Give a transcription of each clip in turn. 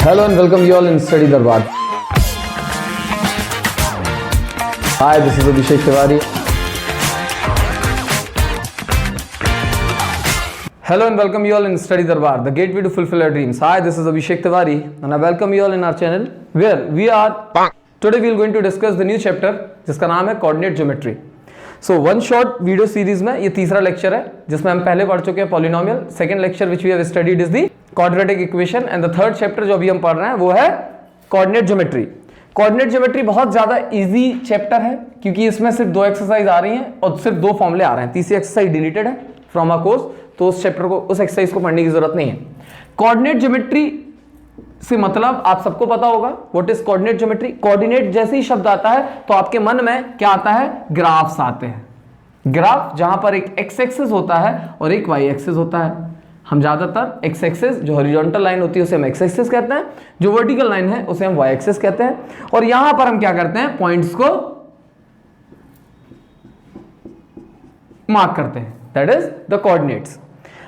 Hello and welcome you all in Study Darbar. Hi, this is Abhishek Tiwari. Hello and welcome you all in Study Darbar, the gateway to fulfill our dreams. Hi, this is Abhishek Tiwari and I welcome you all in our channel where we are today we are going to discuss the new chapter जिसका नाम है Coordinate Geometry. So one short video series में ये तीसरा lecture है जिसमें हम पहले पढ़ चुके हैं polynomial. Second lecture which we have studied is the quadratic equation and the third chapter जो अभी हम पढ़ रहे हैं वो है कोऑर्डिनेट ज्योमेट्री. कोऑर्डिनेट ज्योमेट्री बहुत ज्यादा इजी चैप्टर है क्योंकि इसमें सिर्फ दो एक्सरसाइज आ रही हैं और सिर्फ दो फॉर्मूले आ रहे हैं. तीसरी एक्सरसाइज डिलीटेड है फ्रॉम आवर कोर्स, तो उस चैप्टर को उस एक्सरसाइज को पढ़ने की जरूरत नहीं है. कोऑर्डिनेट ज्योमेट्री से मतलब आप सबको पता होगा what is coordinate geometry. Coordinate जैसे ही शब्द आता है तो आपके मन में क्या आता है? ग्राफ्स आते हैं. ग्राफ जहां पर एक एक्स एक्सिस होता है और एक वाई एक्सिस होता है. हम ज्यादातर एक्स एक्सिस जो हॉरिजॉन्टल लाइन होती है उसे हम एक्स एक्सिस कहते हैं, जो वर्टिकल लाइन है उसे हम वाई एक्सिस कहते हैं. और यहां पर हम क्या करते हैं? पॉइंट्स को मार्क करते हैं, दैट इज द कोऑर्डिनेट्स.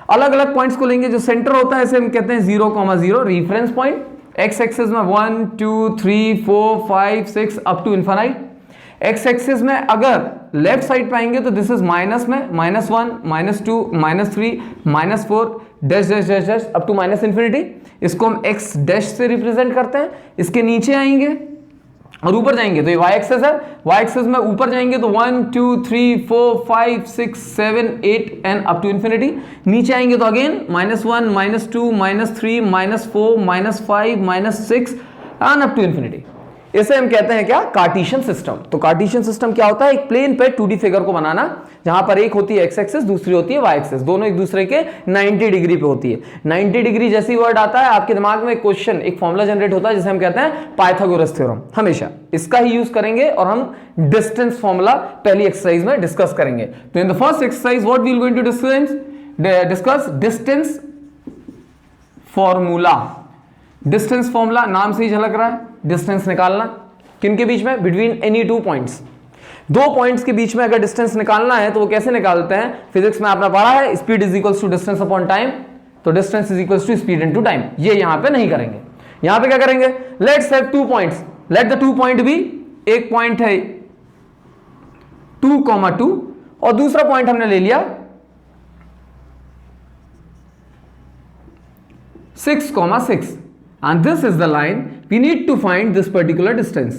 अलग अलग पॉइंट्स को लेंगे. जो सेंटर होता है इसे हम कहते हैं 0,0 रेफरेंस पॉइंट. एक्स एक्सिस में 1 2 3 4 5 6 up to infinite. X axis में अगर लेफ्ट साइड पे आएंगे तो दिस इज माइनस में -1 -2 -3 -4 dash dash dash dash up to minus infinity. इसको हम एक्स डैश से रिप्रेजेंट करते हैं. इसके नीचे आएंगे और ऊपर जाएंगे तो ये वाई एक्सिस है. वाई एक्सिस में ऊपर जाएंगे तो 1 2 3 4 5 6 7 8 एंड अप टू इंफिनिटी. नीचे आएंगे तो again -1 -2 -3 -4 -5 -6 and up to infinity. इसे हम कहते हैं क्या? Cartesian system. तो कार्टेशियन सिस्टम क्या होता है? एक प्लेन पे 2D फिगर को बनाना जहां पर एक होती है एक्स एक्सिस, दूसरी होती है वाई एक्सिस. दोनों एक दूसरे के 90 डिग्री पे होती है. 90 डिग्री जैसी वर्ड आता है आपके दिमाग में एक क्वेश्चन, एक फॉर्मूला जनरेट होता है जिसे हम कहते हैं पाइथागोरस थ्योरम. हमेशा इसका ही यूज करेंगे और हम डिस्टेंस फॉर्मूला पहली एक्सरसाइज में डिस्कस करेंगे. तो in the first exercise what we will going to discuss distance formula. Distance formula नाम से ही झलक रहा है. डिस्टेंस निकालना किनके बीच में? Between any two points. दो पॉइंट्स के बीच में अगर डिस्टेंस निकालना है तो वो कैसे निकालते हैं? फिजिक्स में आपने पढ़ा है speed is equals to distance upon time. तो distance is equals to speed into time. ये यहां पे नहीं करेंगे. यहां पे क्या करेंगे? Let's have 2 points. Let the 2 point B. एक पॉइंट है 2,2 और दूसरा पॉइंट हमने ले लिया 6,6 and this is the line we need to find this particular distance.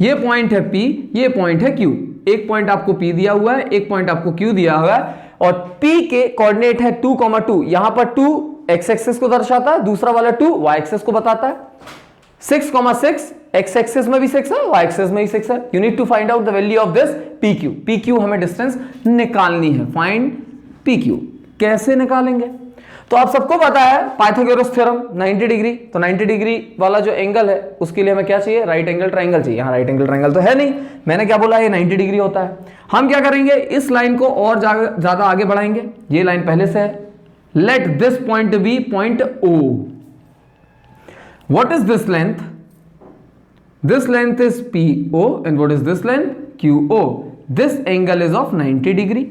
ये पॉइंट है P, ये पॉइंट है Q. एक पॉइंट आपको P दिया हुआ है, एक पॉइंट आपको Q दिया हुआ है और P के कोऑर्डिनेट है 2,2. यहां पर 2 x एक्सिस को दर्शाता है, दूसरा वाला 2 y एक्सिस को बताता है. 6,6 x एक्सिस में भी 6 है, y एक्सिस में भी 6 है. You need to find out the value of this PQ. PQ हमें डिस्टेंस निकालनी है. Find PQ. कैसे निकालेंगे? तो आप सबको पता है पाइथागोरस थ्योरम 90 डिग्री. तो 90 डिग्री वाला जो एंगल है उसके लिए हमें क्या चाहिए? राइट एंगल ट्रायंगल चाहिए. यहाँ राइट एंगल ट्रायंगल तो है नहीं. मैंने क्या बोला? ये 90 डिग्री होता है. हम क्या करेंगे? इस लाइन को और ज्यादा आगे बढ़ाएंगे. ये लाइन पहले से है. Let this point be point O. What is this length? This length is PO and what is this length? QO. This angle is of 90 degree.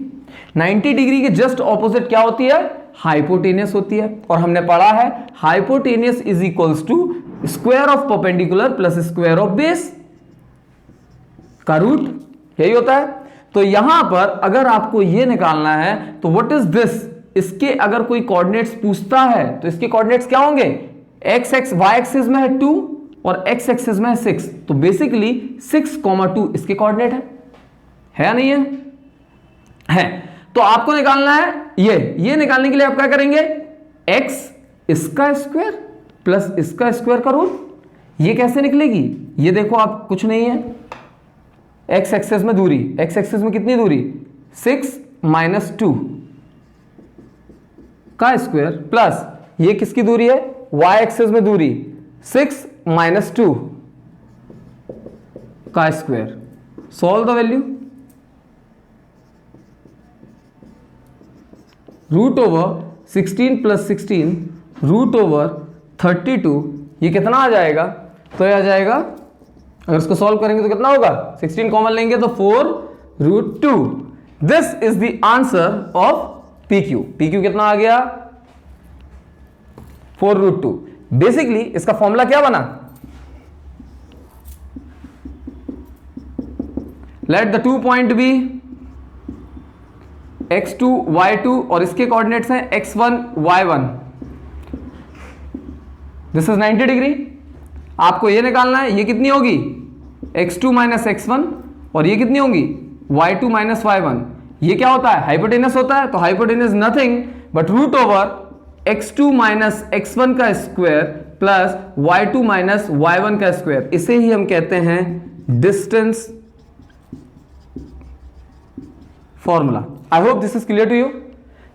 90 degree के जस्ट ऑपोजिट क्या होती है? हाइपोटेनियस होती है. और हमने पढ़ा है hypotenuse is equals to square of perpendicular plus square of base का रूट. यही होता है. तो यहां पर अगर आपको यह निकालना है तो व्हाट इज दिस? इसके अगर कोई कोऑर्डिनेट्स पूछता है तो इसके कोऑर्डिनेट्स क्या होंगे? एक्स एक्स वाई एक्सिस में है 2 और एक्स एक्सिस में है 6. तो बेसिकली 6,2 इसके कोऑर्डिनेट है या नहीं है? है. तो आपको निकालना है ये निकालने के लिए आप क्या करेंगे? x इसका स्क्वायर प्लस इसका स्क्वायर का रूट. ये कैसे निकलेगी? ये देखो आप कुछ नहीं है. x एक्सिस में दूरी, x एक्सिस में कितनी दूरी? 6 - 2 का स्क्वायर प्लस ये किसकी दूरी है? y एक्सिस में दूरी 6 - 2 का square. Solve the value. Root over 16 + 16 root over 32. ये कितना आ जाएगा? तो ये आ जाएगा, अगर इसको सॉल्व करेंगे तो कितना होगा? 16 कॉमन लेंगे तो 4√2. This is the answer of PQ. PQ कितना आ गया? 4√2. बेसिकली इसका फॉर्मूला क्या बना, late the 2 point B x2 y2 और इसके कोऑर्डिनेट्स हैं x1 y1, this is 90 degree. आपको ये निकालना है ये कितनी होगी x2 माइनस x1 और ये कितनी होगी y2 माइनस y1। ये क्या होता है, हाइपोटेनस होता है, तो hypotenuse nothing but root over x2 minus x1 का square plus y2 minus y1 का स्क्वायर। इसे ही हम कहते हैं distance formula. I hope this is clear to you.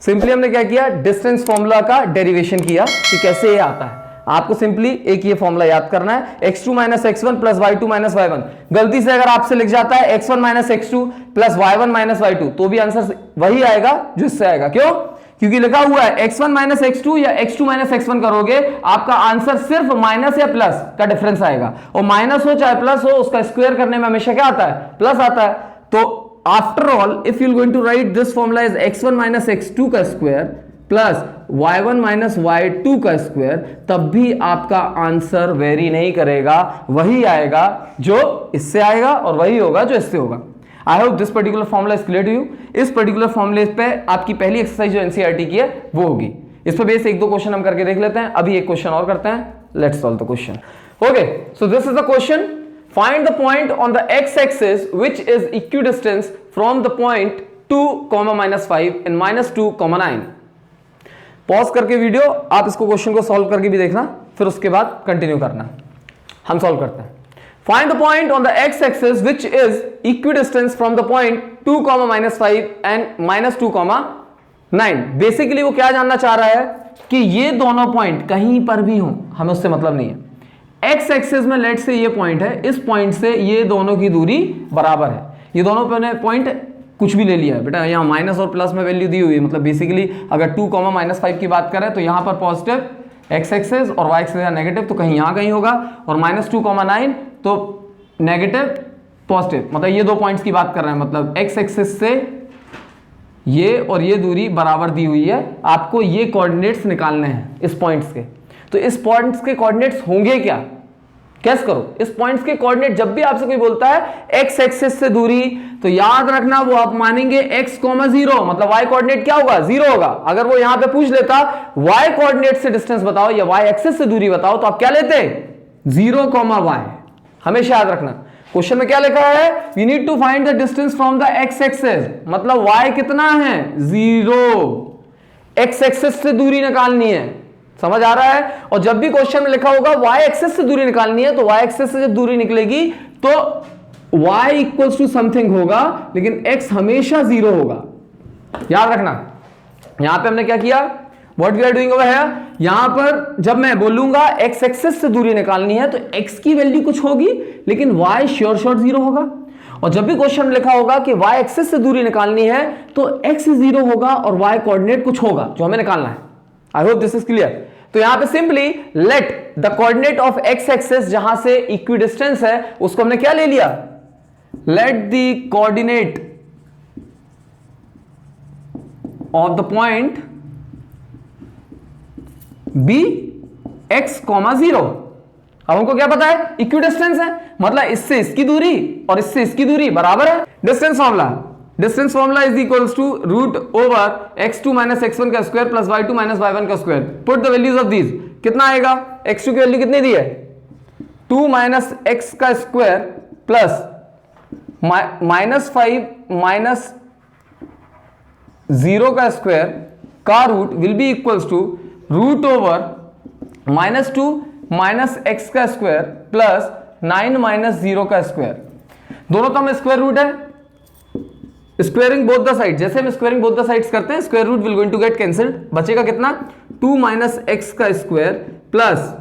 Simply हमने क्या किया, डिस्टेंस फॉर्मूला का डेरिवेशन किया कि कैसे ये आता है। आपको सिंपली एक ये फॉर्मूला याद करना है, x2 minus x1 plus y2 minus y1। गलती से अगर आपसे लिख जाता है x1 minus x2 plus y1 minus y2 तो भी आंसर वही आएगा जो इससे आएगा। क्यों, क्योंकि लिखा हुआ है x1 माइनस x2 या x2 माइनस x1 करोगे आपका आंसर सिर्फ माइनस या प्लस का डिफरेंस आएगा, और माइनस हो चाहे प्लस हो उसका स्क्वायर करने में हमेशा क्या आता है, प्लस आता है। तो after all if you going to write this formula is x1 minus x2 का square plus y1 minus y2 का स्क्वायर, तब भी आपका आंसर वेरी नहीं करेगा, वही आएगा जो इससे आएगा और वही होगा जो इससे होगा। I hope this particular formula is clear to you. इस पर्टिकुलर फॉर्मूले पे आपकी पहली एक्सरसाइज जो एनसीईआरटी की है वो होगी। इस पर बेस एक दो क्वेश्चन हम करके देख लेते हैं। अभी एक क्वेश्चन और करते हैं, let's solve the question. Okay, so this is the question, find the point on the x-axis which is equidistant from the point 2, -5 and -2, 9। Pause करके वीडियो आप इसको क्वेश्चन को सॉल्व करके भी देखना, फिर उसके बाद कंटिन्यू करना। हम सॉल्व करते हैं। Find the point on the x-axis which is equidistant from the point 2, -5 and -2, 9। Basically वो क्या जानना चाह रहा है कि ये दोनों पॉइंट कहीं पर भी हो, हमें उससे मतलब नहीं है। एक्स एक्सिस में लेट से ये पॉइंट है, इस पॉइंट से ये दोनों की दूरी बराबर है। ये दोनों पॉइंट कुछ भी ले लिया है बेटा, यहाँ माइनस और प्लस में वैल्यू दी हुई है, मतलब बेसिकली अगर 2, -5 की बात करें तो यहाँ पर पॉजिटिव एक्स एक्सिस और वाई एक्सिस नेगेटिव, तो कहीं यहाँ कहीं होगा, और -2, 9 तो नेगेटिव पॉजिटिव, मतलब ये दो पॉइंट्स की बात कर रहे हैं। मतलब एक्स एक्सिस से ये और ये दूरी बराबर दी हुई है, आपको ये कोऑर्डिनेट्स निकालने हैं इस पॉइंट्स के। तो इस पॉइंट्स के कोऑर्डिनेट्स होंगे क्या, कैस करो। इस पॉइंट्स के कोऑर्डिनेट जब भी आपसे कोई बोलता है एक्स एक्सिस से दूरी, तो याद रखना वो आप मानेंगे x, 0, मतलब y कोऑर्डिनेट क्या होगा, 0 होगा। अगर वो यहां पे पूछ लेता y कोऑर्डिनेट से डिस्टेंस बताओ या y एक्सिस से दूरी बताओ, तो आप क्या लेते, 0, y। हमेशा याद रखना क्वेश्चन में क्या लिखा है, we need to find the distance from the X axis, मतलब y कितना है, 0। एक्स एक्सिस से दूरी निकालनी है, समझ आ रहा है। और जब भी क्वेश्चन में लिखा होगा y एक्सिस से दूरी निकालनी है, तो y एक्सिस से जब दूरी निकलेगी तो y इक्वल्स टू समथिंग होगा, लेकिन x हमेशा 0 होगा, याद रखना। यहां पे हमने क्या किया, what we are doing over here, यहां पर जब मैं बोलूंगा x एक्सिस से दूरी निकालनी है तो x की वैल्यू कुछ होगी, लेकिन y श्योर 0 होगा। और जब भी क्वेश्चन में लिखा होगा कि y एक्सिस से दूरी निकालनी है तो x 0 होगा और y कोऑर्डिनेट कुछ होगा जो हमें निकालना है। I hope this is clear. तो यहां पे simply let the coordinate of X axis, जहां से इक्विडिस्टेंस है उसको हमने क्या ले लिया, let the coordinate of the point be x, 0। अब हमको क्या पता है, इक्विडिस्टेंस है, मतलब इससे इसकी दूरी और इससे इसकी दूरी बराबर है। Distance formula is equals to root over x2 minus x1 का square plus y2 minus y1 का square. Put the values of these, कितना आएगा, x2 की वैल्यू कितनी दी है, 2 माइनस x का स्क्वायर प्लस -5 माइनस 0 का स्क्वायर का root will be equals to root over -2 minus x का स्क्वायर प्लस 9 माइनस 0 का स्क्वायर। दोनों तो में स्क्वायर रूट है, स्क्वायरिंग बोथ द साइड, जैसे हम स्क्वायरिंग बोथ द साइड्स करते हैं square root will going to get cancelled, बचेगा कितना, 2 माइनस एक्स का स्क्वायर प्लस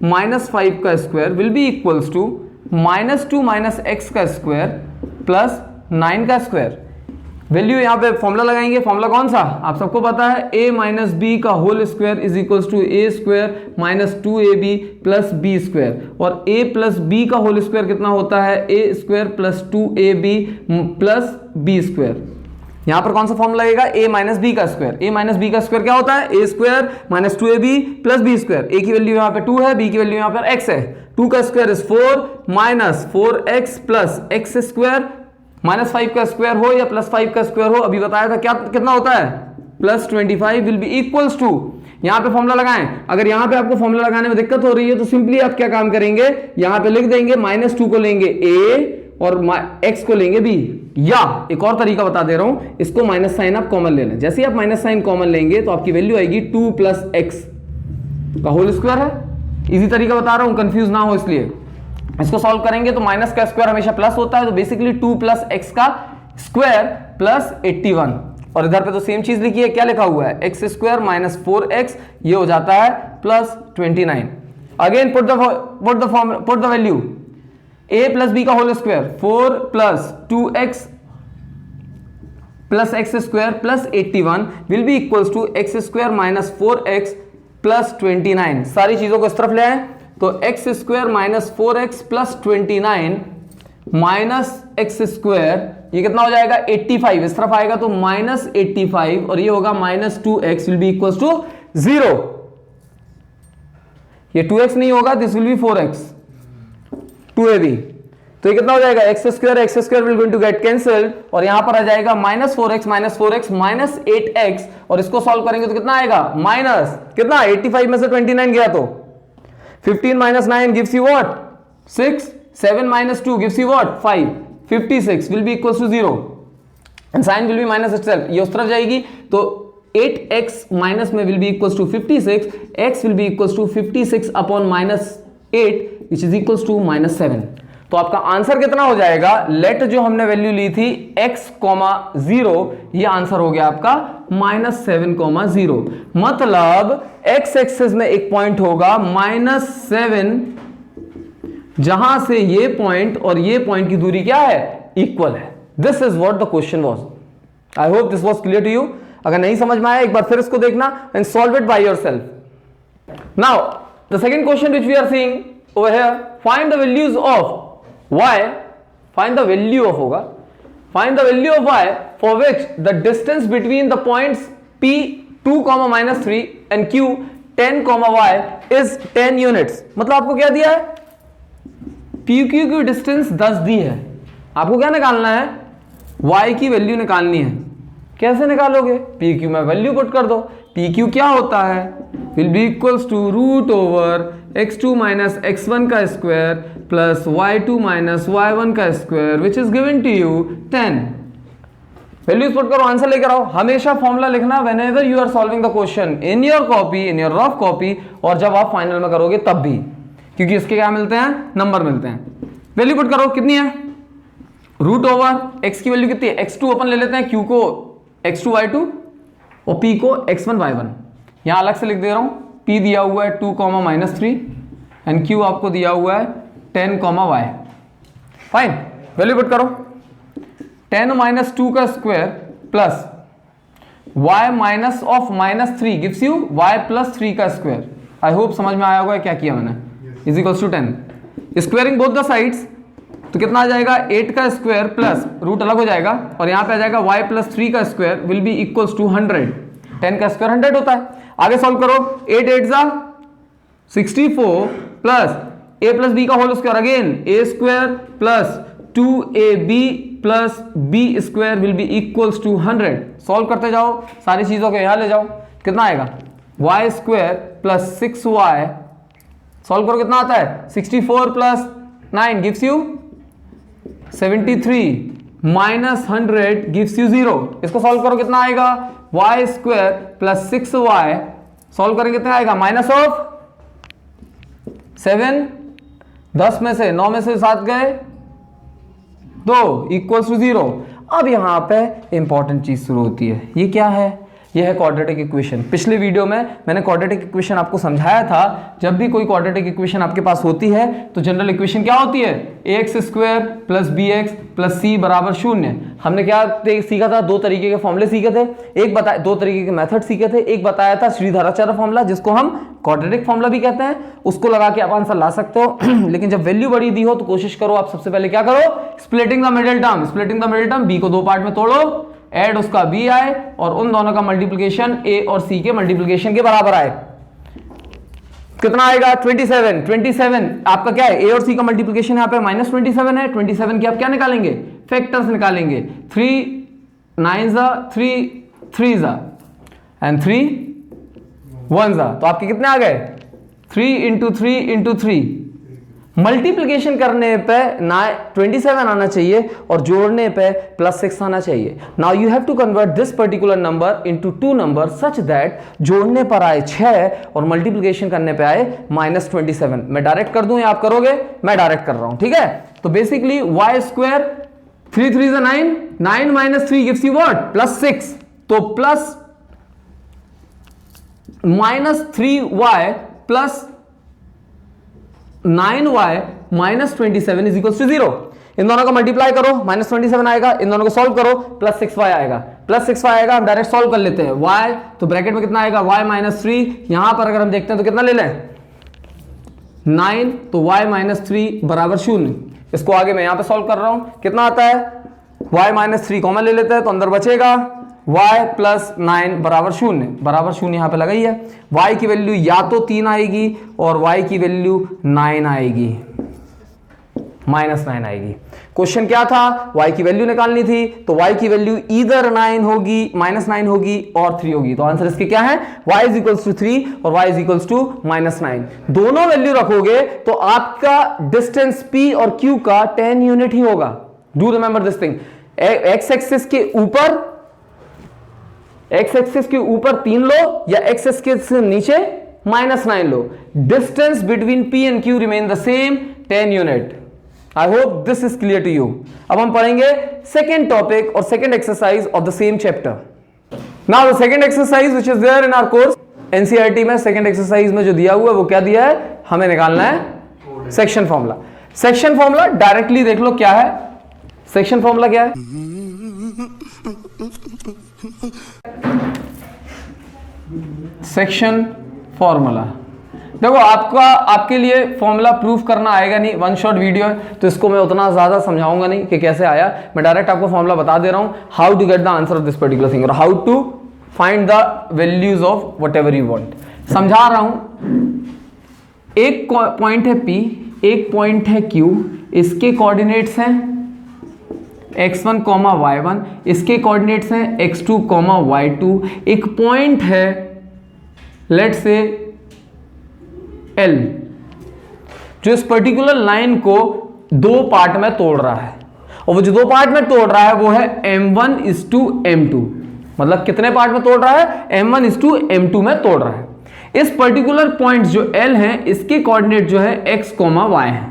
-5 का square will be equals to -2 minus X का स्क्वायर प्लस 9 का स्क्वायर। वैल्यू यहां पे फॉर्मूला लगाएंगे, फॉर्मूला कौन सा, आप सबको पता है, a माइनस बी का whole square is equals to a square minus 2ab plus b square, और a प्लस b का होल स्क्वायर कितना होता है, a square plus 2ab plus b square. यहां पर कौन सा फॉर्मूला लगेगा, a माइनस बी का स्क्वायर। a माइनस बी का स्क्वायर क्या होता है, a square minus 2ab plus B square. a की वैल्यू यहां पे 2 है, b की वैल्यू यहां पर x है। 2 का square is 4 minus 4x plus x square, minus 5 का स्क्वायर हो या प्लस 5 का स्क्वायर हो, अभी बताया था क्या कितना होता है, plus 25 will be equals to, यहां पे फॉर्मूला लगाएं। अगर यहां पे आपको फॉर्मूला लगाने में दिक्कत हो रही है तो सिंपली आप क्या काम करेंगे, यहां पे लिख देंगे -2 को लेंगे a और x को लेंगे b, या एक और तरीका बता दे रहा हूं, इसको माइनस साइन आप कॉमन ले लें। जैसे ही आप माइनस साइन कॉमन लेंगे तो आपकी वैल्यू आएगी 2 प्लस एक्स का होल स्क्वायर है। इजी तरीका बता रहा हूं, कंफ्यूज ना हो इसलिए। इसको सॉल्व करेंगे तो माइनस का स्क्वायर हमेशा प्लस होता है, तो बेसिकली 2 प्लस एक्स का स्क्वायर प्लस 81, और इधर पे तो सेम चीज लिखी है, क्या लिखा हुआ है, एक्स स्क्वायर माइनस 4x, ये हो जाता है plus 29। Again put the value, a plus B का whole square 4 plus 2x plus x square plus 81 will be equals to x square minus 4x plus 29। सारी चीजों को इस तरफ ले आए तो x square minus 4x plus 29 minus x square, ये कितना हो जाएगा 85, इस तरफ आएगा तो माइनस 85 और ये होगा minus 2x will be equals to 0। ये 2x नहीं होगा, this will be 4x 2ab, तो ये कितना हो जाएगा X square will going to get cancelled, और यहां पर आ जाएगा माइनस 4x माइनस 8x, और इसको सॉल्व करेंगे तो कितना आएगा, माइनस कितना 85 में से 29 गया तो 15 minus 9 gives you what 6, 7 minus 2 gives you what 5, 56 will be equals to 0 and sign will be minus itself, ये उस तरफ जाएगी तो 8x माइनस में will be equals to 56, x will be equals to 56 upon minus 8 which is equals to minus 7। तो आपका answer कितना हो जाएगा, लेट जो हमने वैल्यू ली थी x, 0, ये आंसर हो गया आपका -7, मतलब x एक्सिस में एक पॉइंट होगा -7, जहां से ये पॉइंट और ये पॉइंट की दूरी क्या है, इक्वल है। This is what the question was. I hope this was clear to you. अगर नहीं समझ में आया एक बार फिर इसको देखना and solve it by yourself. Now the second question which we are seeing over here, find the values of y, find the value of होगा, find the value of y for which the distance between the points p 2, -3 and q 10, y is 10 units। मतलब आपको क्या दिया है, p q की distance 10 दी है, आपको क्या निकालना है, y की वैल्यू निकालनी है। कैसे निकालोगे, p q में वैल्यू पुट कर दो। p q क्या होता है, will be equals to root over x2 minus x1 का square plus y2 minus y1 का square which is given to you 10। Values put करो, आंसर लेकर आओ। हमेशा फॉर्मूला लिखना whenever you are solving the question in your copy, in your rough copy, और जब आप फाइनल में करोगे तब भी, क्योंकि इसके क्या मिलते हैं, नंबर मिलते हैं। वैल्यू पुट करो, कितनी है, रूट ओवर x की वैल्यू कितनी है, x2 अपन ले लेते हैं, q को x2 y2 और p को x1 y1। यहां अलग से लिख दे रहा हूं, p दिया हुआ है 2, -3 एंड q आपको दिया हुआ है 10, y। फाइन, वैल्यू पुट करो, 10 माइनस 2 का square plus y minus of -3 gives you y plus 3 का स्क्वायर। आई होप समझ में आया होगा क्या किया मैंने, is equals to 10। Squaring both the sides तो कितना आ जाएगा, 8 का स्क्वायर प्लस रूट अलग हो जाएगा और यहां पे आ जाएगा y प्लस 3 का square will be equals to 100। 10 का स्क्वायर 100 होता है। आगे सॉल्व करो, 8 8 जा 64 प्लस a प्लस बी का whole square, again a square plus 2ab plus b square will be equals to 100। Solve करते जाओ, सारी चीजों को यहां ले जाओ, कितना आएगा, y square plus 6y, solve करो कितना आता है, 64 plus 9 gives you 73 minus 100 gives you 0। इसको सॉल्व करो कितना आएगा, y square plus 6y, solve करेंगे कितना आएगा, माइनस ऑफ 7, 10 में से 9 में से 7 गए 2 इक्वल्स टू 0। अब यहां पे इंपॉर्टेंट चीज शुरू होती है, ये क्या है, यह है क्वाड्रेटिक इक्वेशन। पिछले वीडियो में मैंने क्वाड्रेटिक इक्वेशन आपको समझाया था, जब भी कोई क्वाड्रेटिक इक्वेशन आपके पास होती है तो जनरल इक्वेशन क्या होती है, ax square plus bx plus c बराबर 0। हमने क्या सीखा था, 2 तरीके के फॉर्मूले सीखे थे, एक बताया 2 तरीके के मेथड सीखे थे। एक बताया था श्रीधराचार्य फॉर्मूला, जिसको हम क्वाड्रेटिक फॉर्मूला भी कहते हैं, उसको लगा के आप आंसर ला सकते हो। लेकिन जब वैल्यू बड़ी दी हो तो कोशिश करो आप सबसे पहले क्या करो, splitting the middle term. Splitting the middle term, b को 2 पार्ट में तोड़ो, ऐड उसका b आए और उन दोनों का मल्टीप्लिकेशन a और c के मल्टीप्लिकेशन के बराबर आए। कितना आएगा 27। 27 आपका क्या है, a और c का मल्टीप्लिकेशन यहाँ पे -27 है। 27 की आप क्या निकालेंगे, फैक्टर्स निकालेंगे। 3 9 3 3 एंड 3 1 तो आपके कितने आ गए 3 × 3 × 3। मल्टीप्लिकेशन करने पे ना 27 आना चाहिए और जोड़ने पे +6 आना चाहिए। Now you have to convert this particular number into 2 number such that जोड़ने पर आए 6 और मल्टीप्लिकेशन करने पे आए -27। मैं डायरेक्ट कर दूं या आप करोगे, मैं डायरेक्ट कर रहा हूं, ठीक है। तो basically y square 3 3 9 9 - 3 gives you what +6। तो plus -3y plus 9y -27 is equal to 0। इन दोनों का मल्टीप्लाई करो, -27 आएगा, इन दोनों को सॉल्व करो, +6y आएगा। +6y आएगा, हम डायरेक्ट सॉल्व कर लेते हैं। y तो ब्रैकेट में कितना आएगा y -3, यहां पर अगर हम देखते हैं तो कितना ले लें 9, तो y -3 बराबर 0। इसको आगे मैं यहां पे सॉल्व कर रहा हूं, कितना आता है y -3 कॉमन ले लेते हैं तो अंदर बचेगा y + 9 बराबर 0। बराबर 0 यहां पे लगाई है। y की वैल्यू या तो 3 आएगी और y की वैल्यू 9 आएगी, -9 आएगी। क्वेश्चन क्या था, y की वैल्यू निकालनी थी, तो y की वैल्यू ईदर 9 होगी, -9 होगी और 3 होगी। तो आंसर इसके क्या है, y = 3 और y = -9। दोनों वैल्यू रखोगे तो आपका डिस्टेंस p और q का 10 यूनिट ही होगा। Do remember this thing. x axis के ऊपर 3 लो या x एक्सिस के नीचे -9 लो, distance between p and q remain the same 10 unit. I hope this is clear to you. अब हम पढ़ेंगे सेकेंड टॉपिक और second exercise of the same chapter. Now the second exercise which is there in our course NCERT में, second exercise में जो दिया हुआ है वो क्या दिया है, हमें निकालना है section formula. Section formula directly देख लो क्या है। सेक्शन फॉर्मूला क्या है, सेक्शन फॉर्मूला। देखो आपके लिए फॉर्मूला प्रूफ करना आएगा नहीं, वन शॉट वीडियो है तो इसको मैं उतना ज्यादा समझाऊंगा नहीं कि कैसे आया। मैं डायरेक्ट आपको फॉर्मूला बता दे रहा हूं, how to get the answer of this particular thing और how to find the values of whatever you want. समझा रहा हूं। एक पॉइंट है P, एक पॉइंट है Q, इसके कोऑर्डिनेट्स हैं x1, y1, इसके कोऑर्डिनेट्स हैं x2, y2। एक पॉइंट है लेट्स से L जो इस पर्टिकुलर लाइन को दो पार्ट में तोड़ रहा है और वो जो दो पार्ट में तोड़ रहा है वो है m1:m2। मतलब कितने पार्ट में तोड़ रहा है, m1:m2 में तोड़ रहा है। इस पर्टिकुलर पॉइंट जो L है इसके कोऑर्डिनेट जो है x, y है।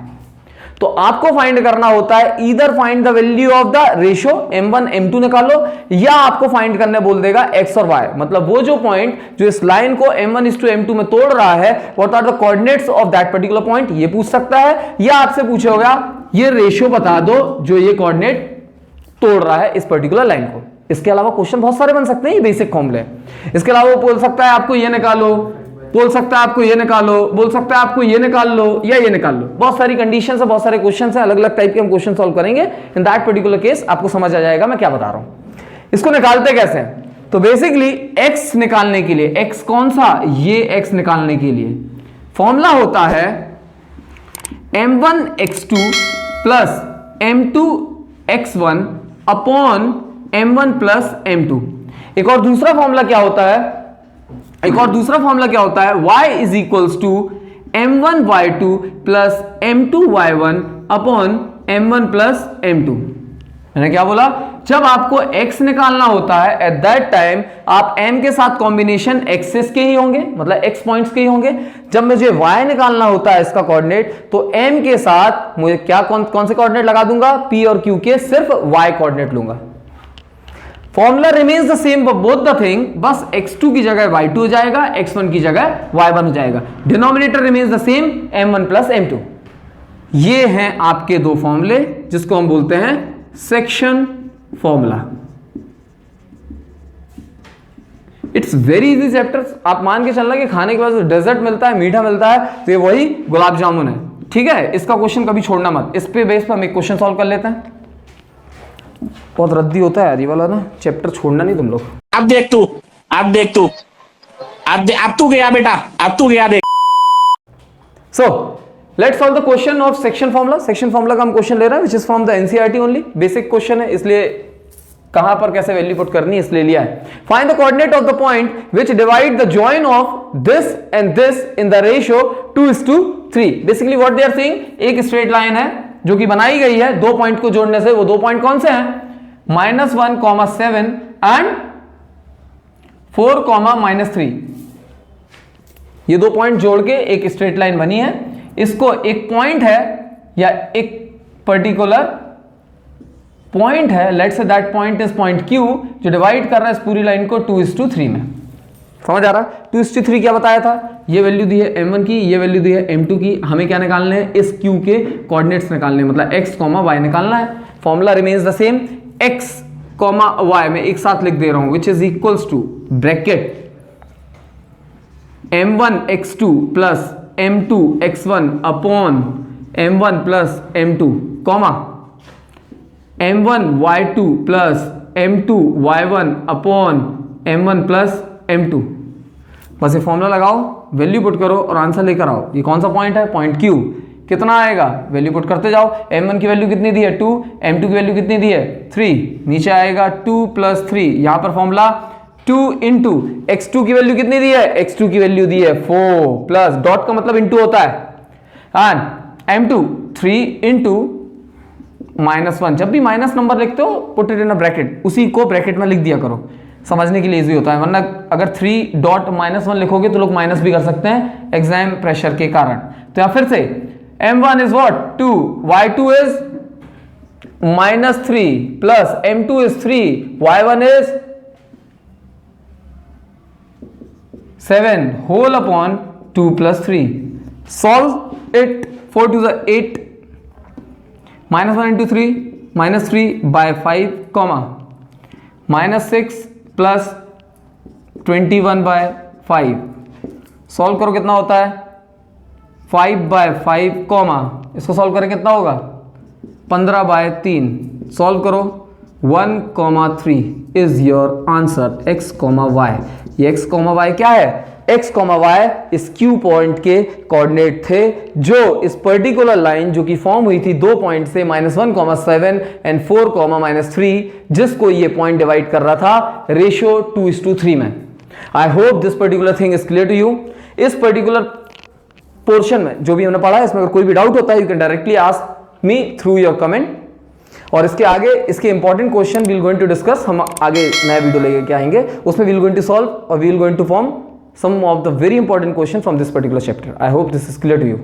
तो आपको फाइंड करना होता है either find the value of the ratio m1 m2 निकालो या आपको फाइंड करने बोल देगा x और y। मतलब वो जो पॉइंट जो इस लाइन को m1:m2 में तोड़ रहा है what are the coordinates of that particular point, ये पूछ सकता है या आपसे पूछेगा ये रेशियो बता दो जो ये कोऑर्डिनेट तोड़ रहा है इस पर्टिकुलर लाइन को। इसके अलावा क्वेश्चन बहुत सारे बन सकते हैं, ये बेसिक फॉर्मूले। इसके अलावा वो बोल सकता है आपको ये निकालो, बोल सकता है आपको ये निकालो, बोल सकता है आपको ये निकाल लो या ये निकाल लो। बहुत सारी कंडीशंस है, बहुत सारे क्वेश्चंस हैं, अलग अलग टाइप के हम क्वेश्चन सॉल्व करेंगे। इन दैट पर्टिकुलर केस आपको समझ आ जाएगा मैं क्या बता रहा हूं। इसको निकालते कैसे हैं, तो बेसिकली x निकालने के लिए, x कौन सा, ये x निकालने के लिए फॉर्मूला होता है m1x2 plus m2x1 upon m1 plus m2। एक और दूसरा फॉर्मूला क्या होता है, y is equals to m1y2 plus m2y1 upon m1 plus m2। मैंने क्या बोला, जब आपको x निकालना होता है एट दैट टाइम आप m के साथ कॉम्बिनेशन एक्सिस के ही होंगे, मतलब x पॉइंट्स के ही होंगे। जब मुझे y निकालना होता है इसका कोऑर्डिनेट तो m के साथ मुझे क्या कौन से कोऑर्डिनेट लगा दूंगा, p और q के सिर्फ y कोऑर्डिनेट लूंगा। Formula remains the same both the thing, बस x2 की जगह y2 हो जाएगा, x1 की जगह y1 हो जाएगा। Denominator remains the same m1 plus m2। ये हैं आपके दो फॉर्मूले जिसको हम बोलते हैं section formula. It's very easy chapter. आप मान के चलना कि खाने के बाद डेजर्ट मिलता है, मीठा मिलता है, तो ये वही गुलाब जामुन है, ठीक है। इसका क्वेश्चन कभी छोड़ना मत। इस पे बेस पर हम एक क्वेश्चन सॉल्व कर लेते हैं। बहुत रद्दी होता है यार ये वाला ना, चैप्टर छोड़ना नहीं तुम लोग। अब देख तू, अब तू गया बेटा, अब तू गया देख। So let's solve the question of section formula. Section formula का हम क्वेश्चन ले रहे हैं which is from the NCERT only. Basic question है, इसलिए कहां पर कैसे वैल्यू पुट करनी है इसलिए लिया है। Find the coordinate of the point which divide the join of this and this in the ratio 2:3। Basically what they are saying, एक स्ट्रेट लाइन है जो कि बनाई गई है दो पॉइंट को जोड़ने से। वो दो पॉइंट कौन से हैं? -1,7 एंड 4,-3। ये दो पॉइंट जोड़ के एक स्ट्रेट लाइन बनी है। इसको एक पॉइंट है या एक पर्टिकुलर पॉइंट है, let's say that point is point Q, जो डिवाइड कर रहा है इस पूरी लाइन को 2:3 में। समझ आ रहा? 2:3 क्या बताया था? ये वैल्यू दी है m1 की, ये वैल्यू दी है m2 की। हमें क्या निकालने हैं? इस Q के कोऑर्डिनेट्स निकालने हैं, मतलब x, y निकालना है। Formula remains the same, x, y में एक साथ लिख दे रहा हूं, विच is equals to bracket m1 x2 plus m2 x1 upon m1 plus m2, comma m1 y2 plus m2 y1 upon m1 plus m2। बस ये फॉर्मूला लगाओ, वैल्यू पुट करो और आंसर लेकर आओ। ये कौन सा पॉइंट है? Point Q। कितना आएगा? वैल्यू पुट करते जाओ। m1 की वैल्यू कितनी दी है? 2। m2 की वैल्यू कितनी दी है? 3। नीचे आएगा 2 प्लस 3। यहां पर फॉर्मूला 2 इंटू x2 की वैल्यू कितनी दी है? x2 की वैल्यू दी है 4 प्लस डॉट का मतलब इंटू होता है, एंड m2 3 इंटू -1। जब भी माइनस नंबर लिखते हो put it in a bracket, उसी को ब्रैकेट में लिख दिया करो, समझने के लिए इजी होता है। वरना अगर 3.-1 लिखोगे तो लोग माइनस भी कर सकते हैं एग्जाम प्रेशर के कारण। तो यहाँ फिर से m1 is what? 2, y2 is -3 plus m2 is 3, y1 is 7 whole upon 2 plus 3। Solve it. 4 to the 8, -1 into 3, -3/5, comma -6 plus 21/5। Solve करो कितना होता है? 5/5, कॉमा इसको सॉल्व करें कितना होगा? 15/3। सॉल्व करो 1,3 is your answer, x, y। ये x, y क्या है? x, y इस Q पॉइंट के कोऑर्डिनेट थे, जो इस पर्टिकुलर लाइन जो कि फॉर्म हुई थी दो पॉइंट से -1,7 एंड 4,-3, जिसको ये पॉइंट डिवाइड कर रहा था रेशियो 2:3 में। I hope this particular thing is clear to you. इस पर्टिकुलर पोर्शन में जो भी हमने पढ़ा है, इसमें अगर कोई भी डाउट होता है, you can directly ask me through your comment. और इसके आगे इसके important question we will going to discuss, हम आगे नया वीडियो लेके के आएंगे, उसमें we will going to solve और we will going to form some of the very important questions from this particular chapter. I hope this is clear to you.